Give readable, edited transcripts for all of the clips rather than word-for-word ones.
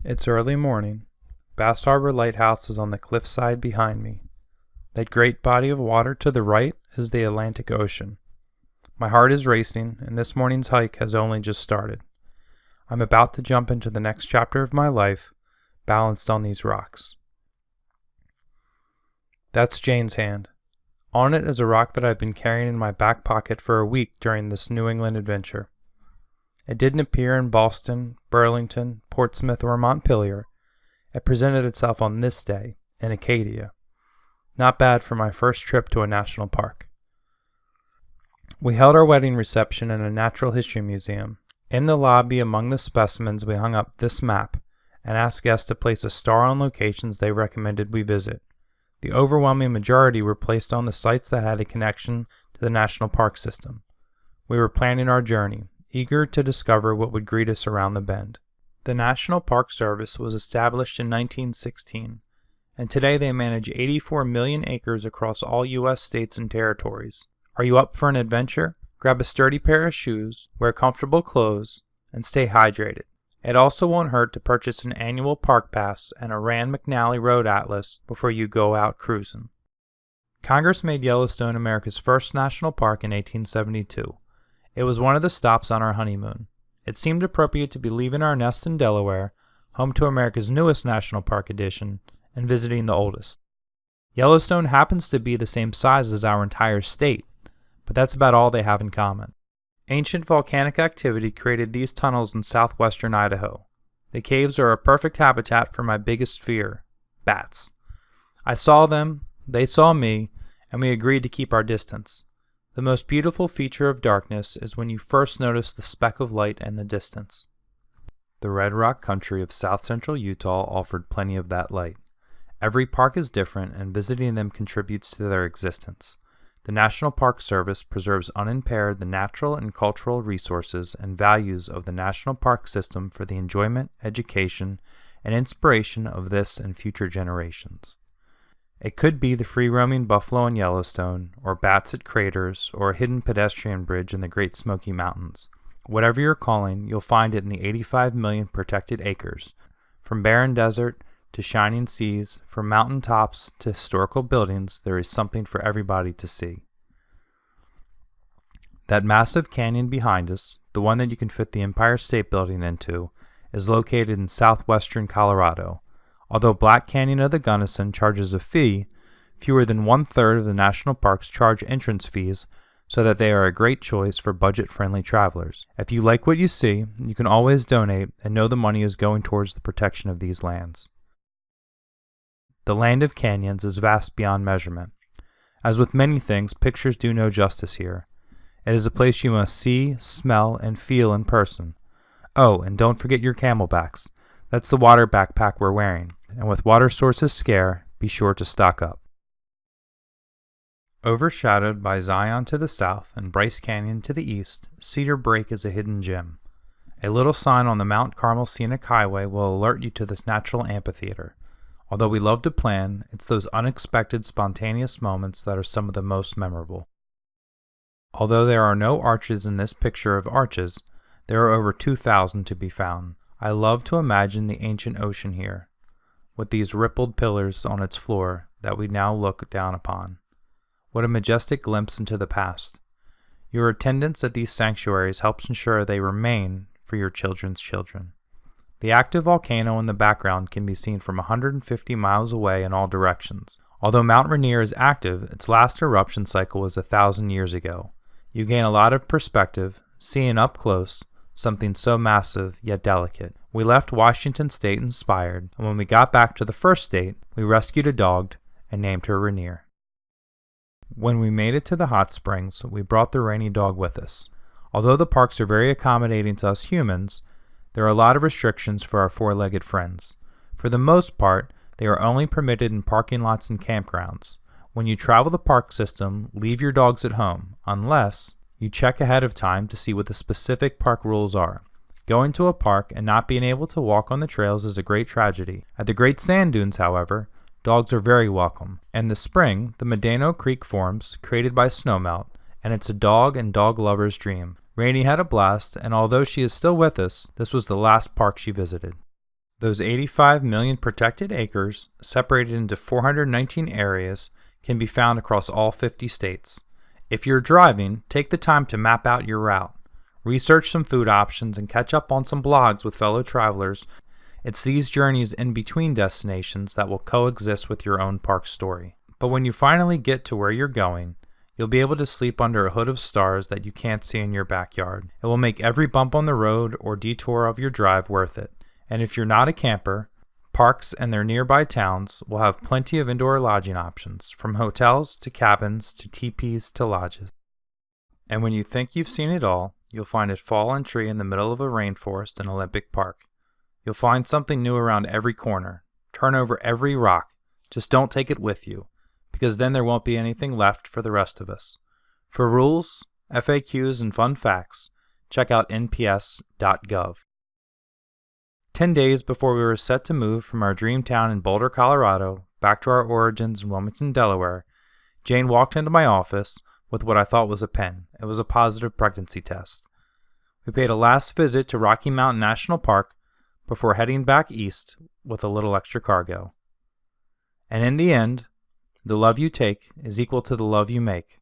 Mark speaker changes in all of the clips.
Speaker 1: It's early morning. Bass Harbor Lighthouse is on the cliffside behind me. That great body of water to the right is the Atlantic Ocean. My heart is racing, and this morning's hike has only just started. I'm about to jump into the next chapter of my life, balanced on these rocks. That's Jane's hand. On it is a rock that I've been carrying in my back pocket for a week during this New England adventure. It didn't appear in Boston, Burlington, Portsmouth, or Montpelier. It presented itself on this day, in Acadia. Not bad for my first trip to a national park. We held our wedding reception in a natural history museum. In the lobby among the specimens, we hung up this map and asked guests to place a star on locations they recommended we visit. The overwhelming majority were placed on the sites that had a connection to the national park system. We were planning our journey, eager to discover what would greet us around the bend. The National Park Service was established in 1916, and today they manage 84 million acres across all U.S. states and territories. Are you up for an adventure? Grab a sturdy pair of shoes, wear comfortable clothes, and stay hydrated. It also won't hurt to purchase an annual park pass and a Rand McNally Road Atlas before you go out cruising. Congress made Yellowstone America's first national park in 1872. It was one of the stops on our honeymoon. It seemed appropriate to be leaving our nest in Delaware, home to America's newest national park edition, and visiting the oldest. Yellowstone happens to be the same size as our entire state, but that's about all they have in common. Ancient volcanic activity created these tunnels in southwestern Idaho. The caves are a perfect habitat for my biggest fear, bats. I saw them, they saw me, and we agreed to keep our distance. The most beautiful feature of darkness is when you first notice the speck of light in the distance. The Red Rock country of south-central Utah offered plenty of that light. Every park is different, and visiting them contributes to their existence. The National Park Service preserves unimpaired the natural and cultural resources and values of the national park system for the enjoyment, education, and inspiration of this and future generations. It could be the free-roaming buffalo in Yellowstone, or bats at craters, or a hidden pedestrian bridge in the Great Smoky Mountains. Whatever you're calling, you'll find it in the 85 million protected acres. From barren desert to shining seas, from mountain tops to historical buildings, there is something for everybody to see. That massive canyon behind us, the one that you can fit the Empire State Building into, is located in southwestern Colorado. Although Black Canyon of the Gunnison charges a fee, fewer than 1/3 of the national parks charge entrance fees, so that they are a great choice for budget-friendly travelers. If you like what you see, you can always donate and know the money is going towards the protection of these lands. The land of canyons is vast beyond measurement. As with many things, pictures do no justice here. It is a place you must see, smell, and feel in person. Oh, and don't forget your camelbacks. That's the water backpack we're wearing, and with water sources scarce, be sure to stock up. Overshadowed by Zion to the south and Bryce Canyon to the east, Cedar Break is a hidden gem. A little sign on the Mount Carmel Scenic Highway will alert you to this natural amphitheater. Although we love to plan, it's those unexpected, spontaneous moments that are some of the most memorable. Although there are no arches in this picture of arches, there are over 2,000 to be found. I love to imagine the ancient ocean here, with these rippled pillars on its floor that we now look down upon. What a majestic glimpse into the past. Your attendance at these sanctuaries helps ensure they remain for your children's children. The active volcano in the background can be seen from 150 miles away in all directions. Although Mount Rainier is active, its last eruption cycle was 1,000 years ago. You gain a lot of perspective, seeing up close something so massive yet delicate. We left Washington State inspired, and when we got back to the first state, we rescued a dog and named her Rainier. When we made it to the hot springs, we brought the Rainy dog with us. Although the parks are very accommodating to us humans, there are a lot of restrictions for our four-legged friends. For the most part, they are only permitted in parking lots and campgrounds. When you travel the park system, leave your dogs at home, unless you check ahead of time to see what the specific park rules are. Going to a park and not being able to walk on the trails is a great tragedy. At the Great Sand Dunes, however, dogs are very welcome. In the spring, the Medano Creek forms, created by snowmelt, and it's a dog and dog lover's dream. Rainey had a blast, and although she is still with us, this was the last park she visited. Those 85 million protected acres, separated into 419 areas, can be found across all 50 states. If you're driving, take the time to map out your route. Research some food options and catch up on some blogs with fellow travelers. It's these journeys in between destinations that will coexist with your own park story. But when you finally get to where you're going, you'll be able to sleep under a hood of stars that you can't see in your backyard. It will make every bump on the road or detour of your drive worth it. And if you're not a camper, parks and their nearby towns will have plenty of indoor lodging options, from hotels to cabins to teepees to lodges. And when you think you've seen it all, you'll find a fallen tree in the middle of a rainforest in Olympic Park. You'll find something new around every corner. Turn over every rock. Just don't take it with you, because then there won't be anything left for the rest of us. For rules, FAQs, and fun facts, check out nps.gov. 10 days before we were set to move from our dream town in Boulder, Colorado, back to our origins in Wilmington, Delaware, Jane walked into my office with what I thought was a pen. It was a positive pregnancy test. We paid a last visit to Rocky Mountain National Park before heading back east with a little extra cargo. And in the end, the love you take is equal to the love you make.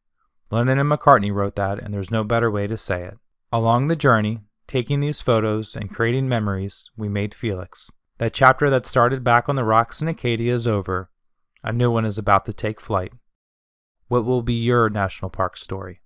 Speaker 1: Lennon and McCartney wrote that, and there's no better way to say it. Along the journey, taking these photos and creating memories, we made Felix. That chapter that started back on the rocks in Acadia is over. A new one is about to take flight. What will be your national park story?